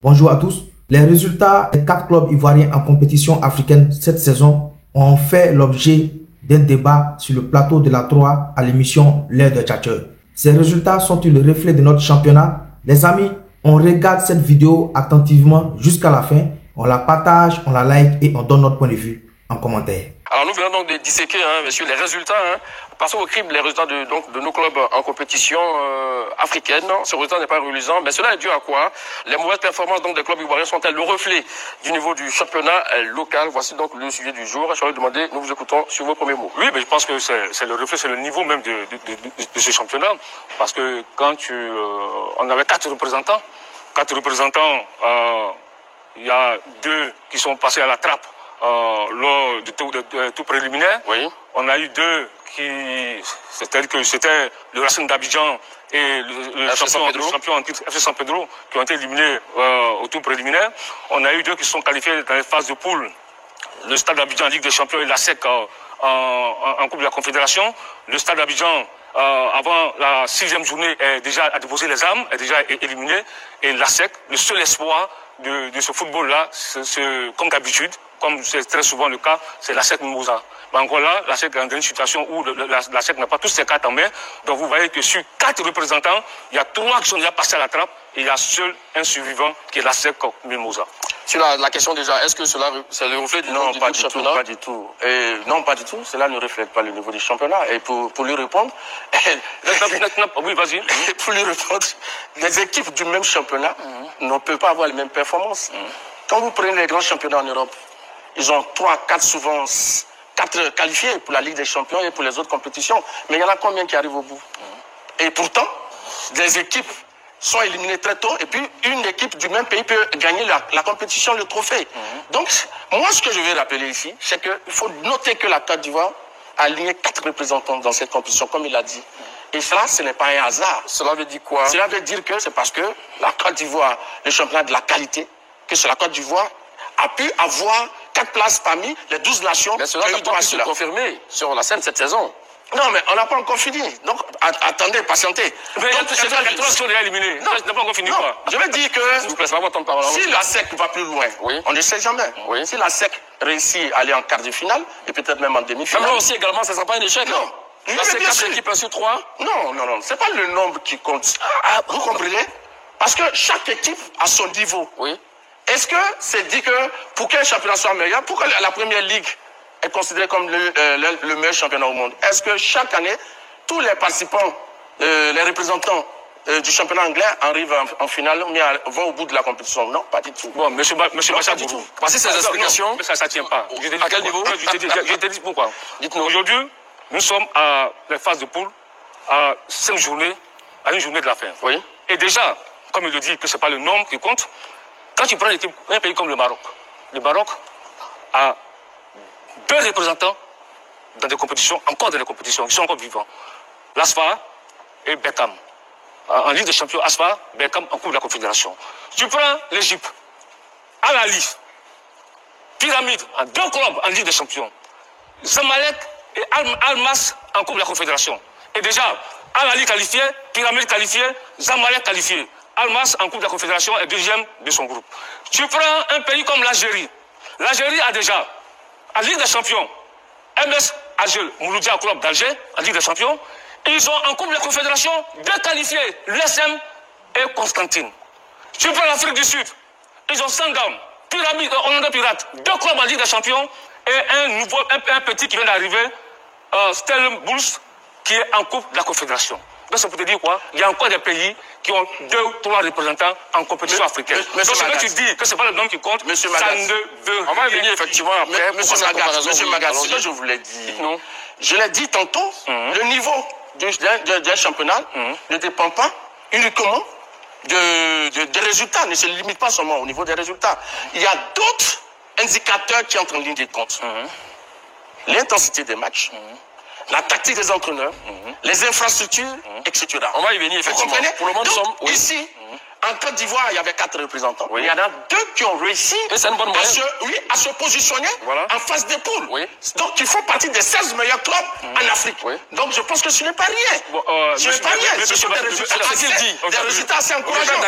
Bonjour à tous. Les résultats des 4 clubs ivoiriens en compétition africaine cette saison ont fait l'objet d'un débat sur le plateau de la 3 à l'émission L'Heure des Tchatcheurs. Ces résultats sont-ils le reflet de notre championnat? Les amis, on regarde cette vidéo attentivement jusqu'à la fin, on la partage, on la like et on donne notre point de vue en commentaire. Alors nous venons donc de disséquer, messieurs, les résultats. Passons au crible, les résultats de nos clubs en compétition africaine. Ce résultat n'est pas reluisant, mais cela est dû à quoi? Les mauvaises performances donc des clubs ivoiriens sont-elles le reflet du niveau du championnat local? Voici donc le sujet du jour. Je vais demander, nous vous écoutons sur vos premiers mots. Oui, mais je pense que c'est le reflet, c'est le niveau même de ce championnat. Parce que quand on avait 4 représentants. 4 représentants, il y a 2 qui sont passés à la trappe. Lors du tout préliminaire, oui. On a eu 2 c'est-à-dire que c'était le Racing d'Abidjan et le champion en titre FC San Pedro qui ont été éliminés au tour préliminaire. On a eu 2 qui sont qualifiés dans les phases de poule. Le Stade d'Abidjan en Ligue des Champions et la SEC en Coupe de la Confédération. Le Stade d'Abidjan avant la 6e journée a déposé les armes, est déjà éliminé. Et la SEC, le seul espoir de ce football-là, comme d'habitude, comme c'est très souvent le cas, c'est la SEC Mimosa. Mais encore là, la SEC est dans une situation où la SEC n'a pas tous ses cartes en main. Donc vous voyez que sur 4 représentants, il y a 3 qui sont déjà passés à la trappe et il y a seul un survivant qui est la SEC Mimosa. Sur la question déjà, est-ce que c'est le reflet du niveau du championnat? Non, pas du tout. Non, pas du tout. Cela ne reflète pas le niveau du championnat. Et pour lui répondre, oui, vas-y. Pour lui répondre, les équipes du même championnat ne peuvent pas avoir les mêmes performances. Quand vous prenez les grands championnats en Europe, ils ont 3, 4 souvent 4 qualifiés pour la Ligue des Champions et pour les autres compétitions. Mais il y en a combien qui arrivent au bout? Et pourtant, des équipes sont éliminées très tôt et puis une équipe du même pays peut gagner la compétition, le trophée. Donc, moi, ce que je vais rappeler ici, c'est qu'il faut noter que la Côte d'Ivoire a aligné 4 représentants dans cette compétition, comme il a dit. Et cela, ce n'est pas un hasard. Cela veut dire quoi? Cela veut dire que c'est parce que la Côte d'Ivoire, le championnat de la qualité, que c'est la Côte d'Ivoire a pu avoir 4 places parmi les 12 nations. Mais cela n'a pas pu se confirmer sur la scène cette saison. Non, mais on n'a pas encore fini. Donc, attendez, patientez. Mais il y a 4 qui sont déjà éliminés. Non, n'a pas encore fini, quoi. Je vais dire que s'il vous plaît, ça va votre parole. Si la SEC va plus loin, oui. On ne sait jamais. Oui. Si la SEC réussit à aller en quart de finale, et peut-être même en demi-finale. Même là aussi, également, ça ne sera pas un échec. Non. Là, c'est 4 équipes sur 3. Non. C'est pas le nombre qui compte. Vous comprenez? Parce que chaque équipe a son niveau. Oui. Est-ce que c'est dit que pour qu'un championnat soit meilleur, pour que la première ligue est considérée comme le meilleur championnat au monde, est-ce que chaque année, tous les participants, les représentants du championnat anglais arrivent en finale, mais vont au bout de la compétition? Non, pas du tout. Bon, monsieur Bachabourou, voici ces explications. Mais ça ne tient pas. À quel niveau? Je te dis pourquoi. Dites-nous. Aujourd'hui, nous sommes à la phase de poule, à 5 journées, à une journée de la fin. Oui. Et déjà, comme il le dit, que ce n'est pas le nombre qui compte, quand tu prends un pays comme le Maroc a 2 représentants dans des compétitions, encore dans des compétitions, qui sont encore vivants. L'Asfa et Beckham. En Ligue des Champions, Asfa, Beckham en Coupe de la Confédération. Tu prends l'Égypte, Al-Ali, Pyramide, en 2 clubs en Ligue des Champions. Zamalek et Al-Mas en Coupe de la Confédération. Et déjà, Al-Ali qualifié, Pyramide qualifié, Zamalek qualifié. Al-Mas en Coupe de la Confédération est 2e de son groupe. Tu prends un pays comme l'Algérie. L'Algérie a déjà, en Ligue des Champions, MS Alger, Mouloudia Club d'Alger, en Ligue des Champions. Ils ont en Coupe de la Confédération 2 qualifiés, l'USM et Constantine. Tu prends l'Afrique du Sud. Ils ont Sangam, Pyramide, Orlando Pirates, 2 clubs en Ligue des Champions et un petit qui vient d'arriver, Stellenbosch, qui est en Coupe de la Confédération. Donc ça peut te dire quoi? Il y a encore des pays qui ont 2 ou 3 représentants en compétition africaine. Donc ce que tu dis que ce n'est pas le nom qui compte, ça ne veut on va revenir effectivement après. Monsieur Magas, ce que je voulais dire, je l'ai dit tantôt, le niveau d'un championnat ne dépend pas uniquement des résultats, ne se limite pas seulement au niveau des résultats. Il y a d'autres indicateurs qui entrent en ligne de compte. L'intensité des matchs, la tactique des entraîneurs, les infrastructures, etc. On va y venir effectivement. Pour le moment, nous sommes ici. En Côte d'Ivoire, il y avait 4 représentants. Oui. Il y en a 2 qui ont réussi à se positionner en phase de poule. Oui. Donc, ils font partie des 16 meilleurs clubs en Afrique. Oui. Donc, je pense que ce n'est pas rien. Ce n'est pas rien. Ce sont des résultats assez encourageants.